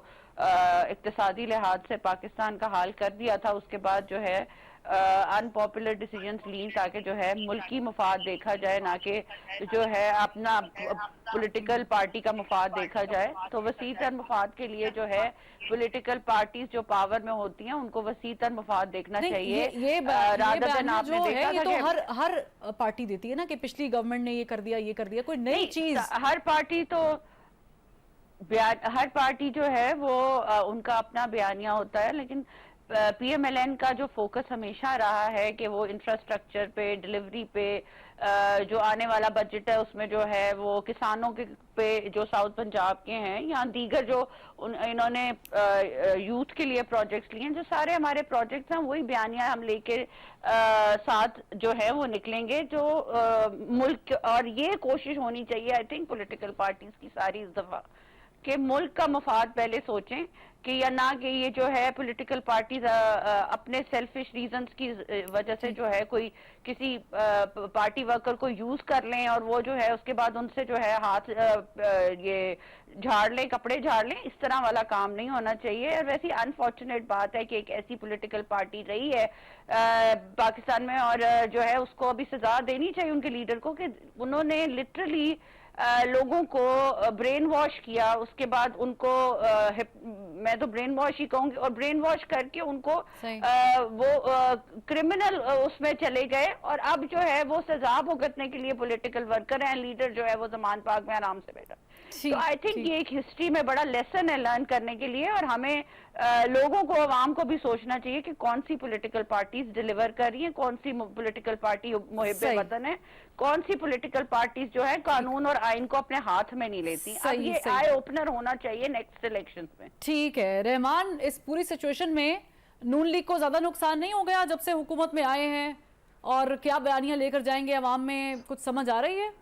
इक्तिसादी लिहाज से पाकिस्तान का हाल कर दिया था, उसके बाद जो है अनपॉपुलर डिसीजंस ली ताकि जो है मुल्की मफाद देखा जाए, ना कि जो है अपना पॉलिटिकल पार्टी का मफाद देखा जाए। तो वसी तर मफाद के लिए जो है पॉलिटिकल पार्टीज जो पावर में होती हैं उनको वसी तर मफाद देखना चाहिए। ये आपने जो है देखा ये था तो हर पार्टी देती है ना कि पिछली गवर्नमेंट ने ये कर दिया, ये कर दिया, कोई नई चीज। हर पार्टी तो हर पार्टी जो है वो उनका अपना बयानिया होता है, लेकिन पीएमएलएन का जो फोकस हमेशा रहा है कि वो इंफ्रास्ट्रक्चर पे, डिलीवरी पे, जो आने वाला बजट है उसमें जो है वो किसानों के पे जो साउथ पंजाब के हैं या दीगर जो इन्होंने यूथ के लिए प्रोजेक्ट्स लिए हैं, जो सारे हमारे प्रोजेक्ट्स हैं वही बयानिया हम लेके साथ जो है वो निकलेंगे। जो मुल्क और ये कोशिश होनी चाहिए आई थिंक पॉलिटिकल पार्टीज की सारी इस दफा कि मुल्क का मफाद पहले सोचें कि या ना कि ये जो है पॉलिटिकल पार्टीज अपने सेल्फिश रीजंस की वजह से जो है कोई किसी पार्टी वर्कर को यूज कर लें और वो जो है उसके बाद उनसे जो है हाथ ये झाड़ लें, कपड़े झाड़ लें। इस तरह वाला काम नहीं होना चाहिए। और वैसी अनफॉर्चुनेट बात है कि एक ऐसी पॉलिटिकल पार्टी रही है पाकिस्तान में और जो है उसको अभी सजा देनी चाहिए उनके लीडर को कि उन्होंने लिटरली लोगों को ब्रेन वॉश किया। उसके बाद उनको मैं तो ब्रेन वॉश ही कहूंगी और ब्रेन वॉश करके उनको वो क्रिमिनल उसमें चले गए और अब जो है वो सजा भुगतने के लिए पॉलिटिकल वर्कर हैं, लीडर जो है वो ज़मान पाक में आराम से बैठा। तो आई थिंक ये एक हिस्ट्री में बड़ा लेसन है लर्न करने के लिए और हमें लोगों को, अवाम को भी सोचना चाहिए कि कौन सी पॉलिटिकल पार्टीज डिलीवर कर रही हैं, कौन सी पॉलिटिकल पार्टी मुहिब्बे वतन है, कौन सी पॉलिटिकल पार्टीज जो है कानून और आइन को अपने हाथ में नहीं लेती। अब ये आई ओपनर होना चाहिए नेक्स्ट इलेक्शंस में। ठीक है रहमान, इस पूरी सिचुएशन में नून लीग को ज्यादा नुकसान नहीं हो गया जब से हुकूमत में आए हैं? और क्या बयानियां लेकर जाएंगे अवाम में, कुछ समझ आ रही है?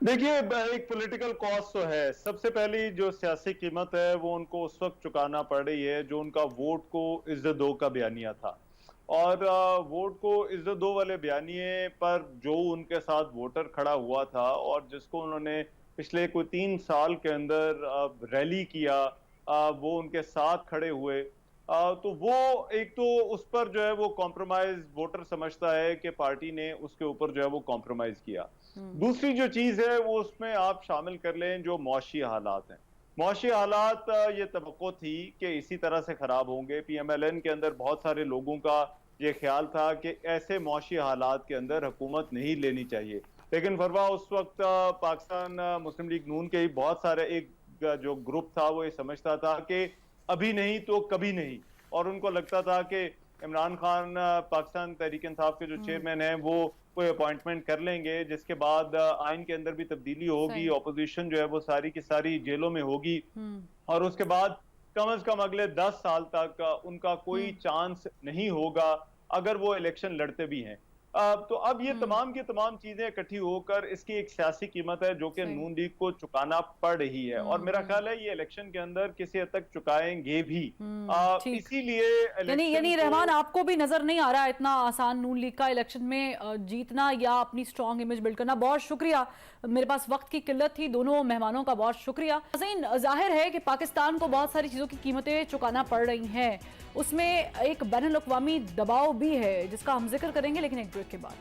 देखिए, एक पॉलिटिकल कॉस्ट तो है। सबसे पहली जो सियासी कीमत है वो उनको उस वक्त चुकाना पड़ रही है जो उनका वोट को इज्जत दो का बयानिया था। और वोट को इज्जत दो वाले बयानिए पर जो उनके साथ वोटर खड़ा हुआ था और जिसको उन्होंने पिछले कोई 3 साल के अंदर रैली किया, वो उनके साथ खड़े हुए, तो वो एक तो उस पर जो है वो कॉम्प्रोमाइज वोटर समझता है कि पार्टी ने उसके ऊपर जो है वो कॉम्प्रोमाइज किया। दूसरी जो चीज है वो उसमें आप शामिल कर लें जो मौशी हालात हैं। मौशी हालात ये तवक्को थी कि इसी तरह से खराब होंगे। पीएमएलएन के अंदर बहुत सारे लोगों का ये ख्याल था कि ऐसे मौशी हालात के अंदर हुकूमत नहीं लेनी चाहिए, लेकिन फरवा उस वक्त पाकिस्तान मुस्लिम लीग नून के ही बहुत सारे एक जो ग्रुप था वो ये समझता था कि अभी नहीं तो कभी नहीं, और उनको लगता था कि इमरान खान पाकिस्तान तहरीक इंसाफ के जो चेयरमैन हैं वो कोई अपॉइंटमेंट कर लेंगे जिसके बाद आइन के अंदर भी तब्दीली होगी, ऑपोजिशन जो है वो सारी की सारी जेलों में होगी और उसके बाद कम से कम अगले 10 साल तक उनका कोई चांस नहीं होगा अगर वो इलेक्शन लड़ते भी हैं। तो अब ये तमाम की तमाम चीजें इकट्ठी होकर इसकी एक सियासी कीमत है जो कि नून लीग को चुकाना पड़ रही है, और मेरा ख्याल है ये इलेक्शन के अंदर किसी हद तक चुकाएंगे भी। इसीलिए यानी रहमान, आपको भी नजर नहीं आ रहा है इतना आसान नून लीग का इलेक्शन में जीतना या अपनी स्ट्रॉन्ग इमेज बिल्ड करना। बहुत शुक्रिया, मेरे पास वक्त की किल्लत थी। दोनों मेहमानों का बहुत शुक्रिया। जाहिर है कि पाकिस्तान को बहुत सारी चीजों की कीमतें चुकाना पड़ रही हैं, उसमें एक बैनुल-अक़वामी दबाव भी है जिसका हम जिक्र करेंगे, लेकिन एक ब्रेक के बाद।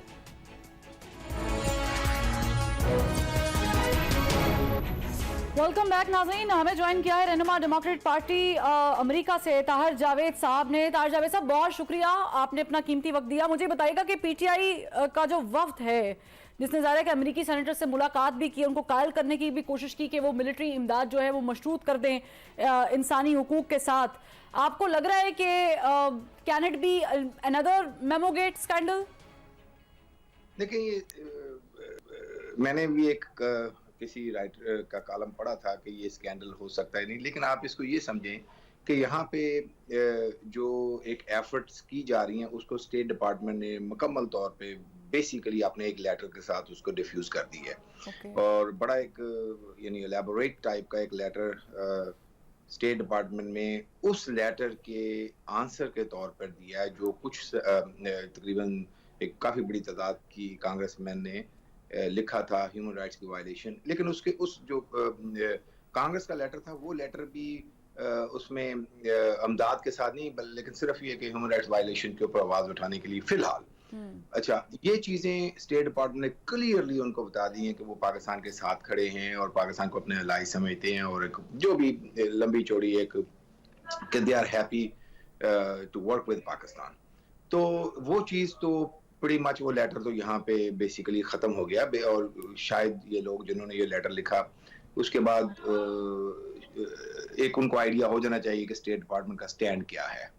वेलकम बैक नाज़रीन, हमें ज्वाइन किया है रहनुमा डेमोक्रेट पार्टी अमेरिका से ताहिर जावेद साहब ने। ताहिर जावेद साहब, बहुत शुक्रिया, आपने अपना कीमती वक्त दिया। मुझे बताइएगा कि पीटीआई का जो वफ्द है जिसने ज़ाहिर है कि अमेरिकी सेनेटर से मुलाकात भी की, उनको कायल करने की भी कोशिश की कि वो मिलिट्री इमदाद जो है वो मशरूत कर दें इंसानी हुकूक के साथ, आपको लग रहा है कि can it be another memogate scandal? देखिए, ये मैंने भी एक किसी राइटर का कॉलम पढ़ा था कि ये स्कैंडल हो सकता है नहीं, लेकिन आप इसको ये समझें कि यहाँ पे जो एक एफर्ट्स की जा रही हैं उसको स्टेट डिपार्टमेंट ने मुकम्मल तौर पे बेसिकली अपने एक लेटर के साथ उसको डिफ्यूज कर दी है। और बड़ा एक यानी एलैबोरेट टाइप का एक लेटर स्टेट डिपार्टमेंट में उस लेटर के आंसर के तौर पर दिया है, जो कुछ तकरीबन एक काफ़ी बड़ी तादाद की कांग्रेसमैन ने लिखा था ह्यूमन राइट्स की वायलेशन। लेकिन उसके उस जो कांग्रेस का लेटर था वो लेटर भी उसमें अमदाद के साथ नहीं, लेकिन सिर्फ ये कि ह्यूमन राइट्स वायलेशन के ऊपर आवाज उठाने के लिए फिलहाल। अच्छा, ये चीजें स्टेट डिपार्टमेंट ने क्लियरली उनको बता दी हैं कि वो पाकिस्तान के साथ खड़े हैं और पाकिस्तान को अपने अलाई समझते हैं, और एक जो भी लंबी चौड़ी एक कि they are happy to work with Pakistan. तो वो चीज तो pretty much वो लेटर तो यहाँ पे बेसिकली खत्म हो गया। और शायद ये लोग जिन्होंने ये लेटर लिखा उसके बाद एक उनको आइडिया हो जाना चाहिए कि स्टेट डिपार्टमेंट का स्टैंड क्या है।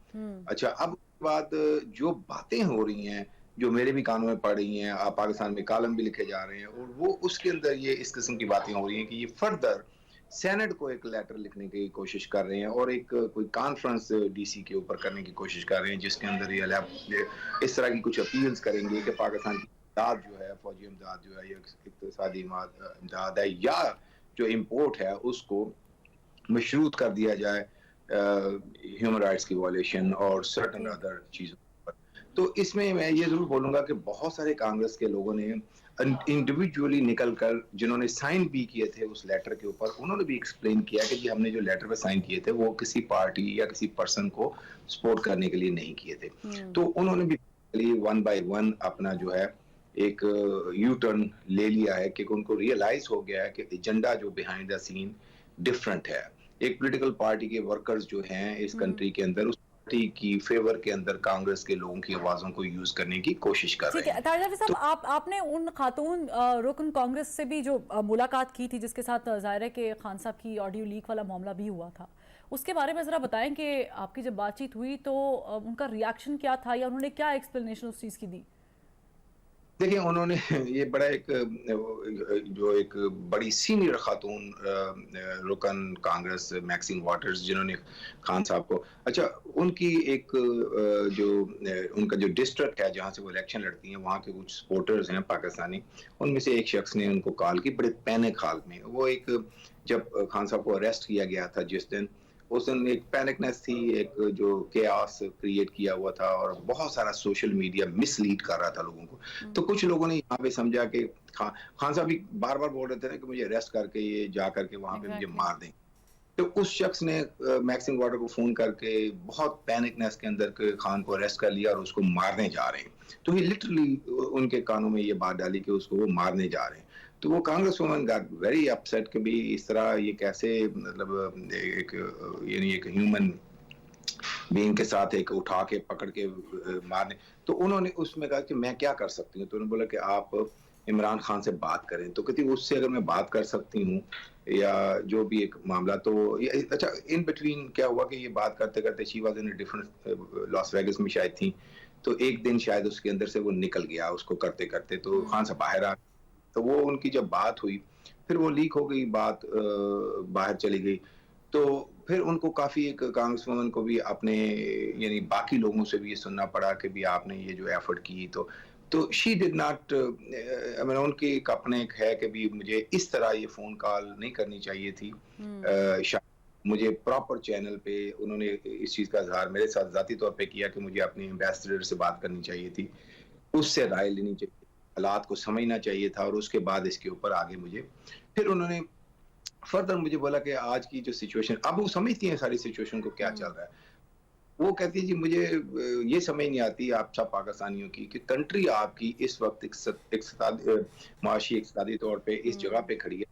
अच्छा, अब उसके बाद जो बातें हो रही हैं जो मेरे भी कानों में पड़ रही हैं, आप पाकिस्तान में कॉलम भी लिखे जा रहे हैं, और वो उसके अंदर ये इस किस्म की बातें हो रही हैं कि ये फर्दर सेनेट को एक लेटर लिखने की कोशिश कर रहे हैं और एक कोई कॉन्फ्रेंस डीसी के ऊपर करने की कोशिश कर रहे हैं, जिसके अंदर ये इस तरह की कुछ अपील्स करेंगे कि पाकिस्तान की इमदाद जो है, फौजी इमदाद जो है, या इक़्तिसादी इमदाद है, या जो इम्पोर्ट है उसको मशरूत कर दिया जाए ह्यूमन राइट्स की वायलेशन और सर्टन अदर चीज़ों पर। तो इसमें मैं ये जरूर बोलूँगा कि बहुत सारे कांग्रेस के लोगों ने इंडिविजुअली निकलकर, जिन्होंने साइन भी किए थे उस लेटर के ऊपर, उन्होंने भी एक्सप्लेन किया कि जी हमने जो लेटर पे साइन किए थे वो किसी पार्टी या किसी पर्सन को सपोर्ट करने के लिए नहीं किए थे। तो उन्होंने भी वन बाय वन अपना जो है एक यू टर्न ले लिया है कि उनको रियलाइज हो गया है कि एजेंडा जो बिहाइंड द सीन डिफरेंट है। एक पॉलिटिकल पार्टी के वर्कर्स जो हैं इस कंट्री के अंदर उस की फेवर के अंदर कांग्रेस के लोगों की आवाजों को यूज करने की कोशिश कर रहे हैं। ताहिर जावेद साहब, आपने उन खातून रुकन कांग्रेस से भी जो मुलाकात की थी जिसके साथ जाहिर है कि खान साहब की ऑडियो लीक वाला मामला भी हुआ था, उसके बारे में जरा बताएं कि आपकी जब बातचीत हुई तो उनका रिएक्शन क्या था या उन्होंने क्या एक्सप्लेनेशन उस चीज की दी? देखिए, उन्होंने ये बड़ा एक जो एक बड़ी सीनियर खातून रुकन कांग्रेस मैक्सिम वाटर्स, जिन्होंने खान साहब को, अच्छा उनकी एक जो उनका जो डिस्ट्रिक्ट है जहाँ से वो इलेक्शन लड़ती हैं, वहाँ के कुछ सपोर्टर्स हैं पाकिस्तानी, उनमें से एक शख्स ने उनको कॉल की बड़े पैनिक हाल में। वो एक जब खान साहब को अरेस्ट किया गया था जिस दिन, उस दिन एक पैनिकनेस थी, एक जो केओस क्रिएट किया हुआ था और बहुत सारा सोशल मीडिया मिसलीड कर रहा था लोगों को। तो कुछ लोगों ने यहाँ पे समझा कि खान साहब भी बार बार बोल रहे थे कि मुझे अरेस्ट करके ये जा करके वहां पे मुझे मार दें। तो उस शख्स ने मैक्सिम वाटर को फोन करके बहुत पैनिकनेस के अंदर के खान को अरेस्ट कर लिया और उसको मारने जा रहे हैं। तो ये लिटरली उनके कानों में ये बात डाली कि उसको वो मारने जा रहे हैं। तो वो Congress woman got very upset कि भी इस तरह ये कैसे, मतलब एक यानी एक ह्यूमन बीइंग के साथ एक उठा के पकड़ के मारने। तो उन्होंने उसमें कहा कि मैं क्या कर सकती हूँ। तो उन्होंने बोला कि आप इमरान खान से बात करें। तो कहती उससे अगर मैं बात कर सकती हूँ या जो भी एक मामला, तो अच्छा इन बिटवीन क्या हुआ कि ये बात करते करते she was in a different Las Vegas में शायद थी, तो एक दिन शायद उसके अंदर से वो निकल गया उसको करते करते, तो खान साहब बाहर आ, तो वो उनकी जब बात हुई फिर वो लीक हो गई, बात बाहर चली गई। तो फिर उनको काफ़ी एक कांग्रेस वुमन को भी अपने यानी बाकी लोगों से भी ये सुनना पड़ा कि भी आपने ये जो एफर्ट की, तो तो शी डिड नॉट, मैंने उनकी एक अपने एक है कि भी मुझे इस तरह ये फोन कॉल नहीं करनी चाहिए थी। मुझे प्रॉपर चैनल पे उन्होंने इस चीज का इजहार मेरे साथ जाती तौर पे किया कि मुझे अपने एम्बेसडर से बात करनी चाहिए थी, उससे राय लेनी चाहिए, हालात को समझना चाहिए था, और उसके बाद इसके ऊपर आगे मुझे फिर उन्होंने फर्दर मुझे बोला कि आज की जो सिचुएशन, अब वो समझती हैं सारी सिचुएशन को क्या चल रहा है। वो कहती है जी मुझे ये समझ नहीं आती आप सब पाकिस्तानियों की कि कंट्री आपकी इस वक्त माशी इक्तिसादी तौर पे इस जगह पे खड़ी है,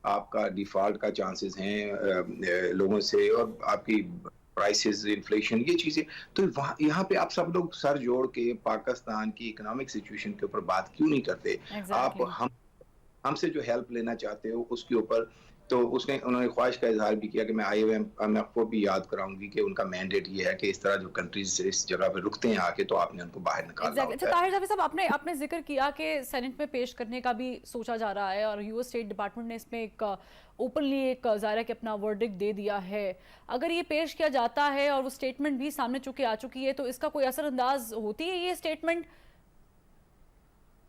आपका डिफॉल्ट का चांसेस हैं लोगों से, और आपकी प्राइसेस, इन्फ्लेशन, ये चीजें, तो वहाँ यहाँ पे आप सब लोग सर जोड़ के पाकिस्तान की इकोनॉमिक सिचुएशन के ऊपर बात क्यों नहीं करते? आप हमसे जो हेल्प लेना चाहते हो उसके ऊपर, तो उन्होंने ख्वाहिश का इजहार भी किया कि मैं IMF को भी याद कराऊंगी कि उनका मैंडेट ये है कि इस तरह जो कंट्रीज इस जगह पे रुकते हैं आके, तो आपने उनको बाहर निकालना होता है। अच्छा ताहिर जावेद साहब, आपने जिक्र किया कि सेनेट में पेश करने का भी सोचा जा रहा है, और यूएस स्टेट डिपार्टमेंट ने इसमें एक ओपनली एक ज़ाहिर कि अपना वर्डिक्ट दे दिया है। अगर ये पेश किया जाता है और वो स्टेटमेंट भी सामने आ चुकी है, तो इसका कोई असरअंदाज होती है ये स्टेटमेंट?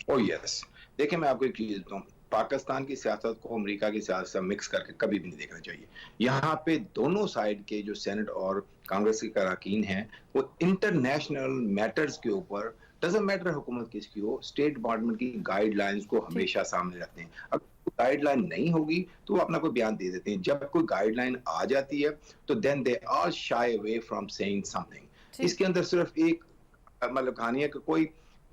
ओह यस, देखिए मैं आपको एक चीज बताऊं, पाकिस्तान की सियासत को अमेरिका की सियासत से मिक्स करके कभी भी नहीं देखना चाहिए। यहाँ पे दोनों साइड के जो सेनेट और कांग्रेस के अरकान हैं वो इंटरनेशनल मैटर्स के ऊपर, डजंट मैटर हुकूमत किसकी हो, स्टेट डिपार्टमेंट की गाइडलाइंस को हमेशा सामने रखते हैं। अगर गाइडलाइन नहीं होगी तो वो अपना कोई बयान दे देते हैं, जब कोई गाइडलाइन आ जाती है तो then they are shy away from saying something. इसके अंदर सिर्फ एक मतलब कहानी है कि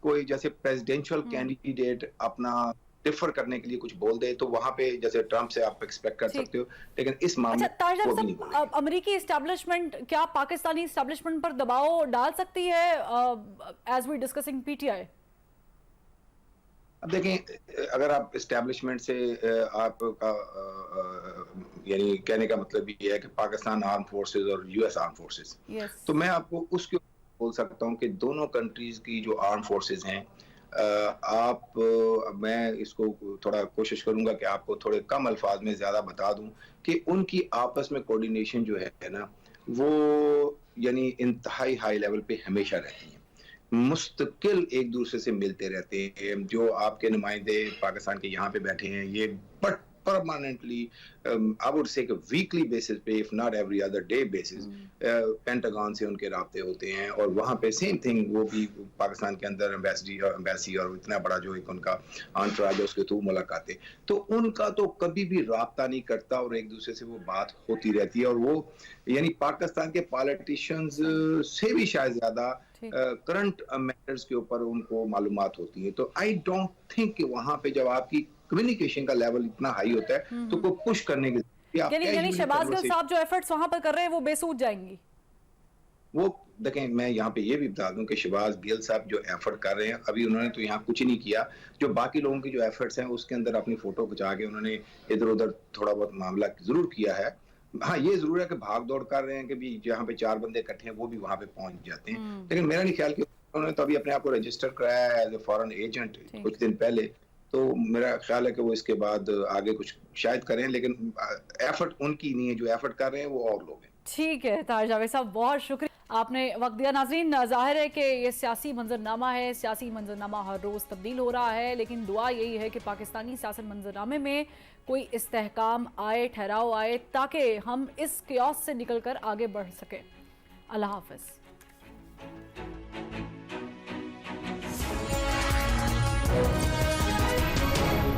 कोई जैसे प्रेसिडेंशियल कैंडिडेट अपना डिफर करने के लिए कुछ बोल दे, तो वहां पे जैसे ट्रम्प से आप एक्सपेक्ट कर सकते हो, लेकिन इस मामले में अमेरिकी एस्टैब्लिशमेंट क्या पाकिस्तानी एस्टैब्लिशमेंट पर दबाव डाल सकती है एज वी डिस्कसिंग PTI? अब देखें, अगर आप एस्टैब्लिशमेंट से आपका यानी कहने का मतलब ये है कि पाकिस्तान आर्म फोर्सेस और US आर्म फोर्सेस, तो मैं आपको उसके बोल सकता हूँ कि दोनों कंट्रीज की जो आर्म फोर्सेस हैं, मैं इसको थोड़ा कोशिश करूंगा कि आपको थोड़े कम अल्फाज में ज्यादा बता दूं कि उनकी आपस में कोऑर्डिनेशन जो है ना, वो यानी इंतहाई हाई लेवल पे हमेशा रहती है, मुस्तकिल एक दूसरे से मिलते रहते हैं। जो आपके नुमाइंदे पाकिस्तान के यहाँ पे बैठे हैं, ये but permanently I would say कि वीकली बेसिस पे, if not every other day basis, pentagon से उनके राब्ते होते हैं, और वहाँ पे सेम थिंग, वो भी पाकिस्तान के अंदर एम्बेसी और इतना बड़ा जो एक उनका आंतराज है उसके थ्रू मुलाकातें, तो उनका तो कभी भी राब्ता नहीं करता और एक दूसरे से वो बात होती रहती है, और वो यानी पाकिस्तान के पॉलिटिशियंस से भी शायद ज्यादा करंट मैटर्स के ऊपर उनको मालूमात होती है। तो आई डोंट थिंक कि वहाँ पे जब आपकी कम्युनिकेशन का लेवल इतना हाई होता है तो कोई पुश करने की यानी शहबाज गिल साहब जो एफर्ट्स वहां पर कर रहे हैं वो बेसूद जाएंगी। वो देखें, मैं यहाँ पे ये भी बता दूं कि शहबाज गिल साहब जो एफर्ट कर रहे हैं, अभी उन्होंने तो यहाँ कुछ नहीं किया, जो बाकी लोगों की जो एफर्ट्स हैं उसके अंदर अपनी फोटो खिंचा के उन्होंने इधर उधर थोड़ा बहुत मामला जरूर किया है। हाँ, ये जरूर है कि भाग दौड़ कर रहे हैं कि भी जहाँ पे 4 बंदे इकट्ठे हैं वो भी वहां पे पहुंच जाते हैं, लेकिन मेरा नहीं ख्याल कि उन्होंने तो अभी अपने आप को रजिस्टर कराया है एज ए फॉरेन एजेंट कुछ दिन पहले, तो मेरा ख्याल है कि वो इसके बाद आगे कुछ शायद करें, लेकिन एफर्ट उनकी नहीं है, जो एफर्ट कर रहे हैं वो और लोग हैं। ठीक है ताहिर जावेद साहब, बहुत शुक्रिया, आपने वक्त दिया। नाज़रीन, जाहिर है कि ये सियासी मंजरनामा है, सियासी मंजरनामा हर रोज़ तब्दील हो रहा है, लेकिन दुआ यही है कि पाकिस्तानी सियासी मंजरनामे में कोई इस्तेहकाम आए, ठहराव आए, ताकि हम इस कियास से निकल कर आगे बढ़ सकें। अल्लाह हाफ़िज़।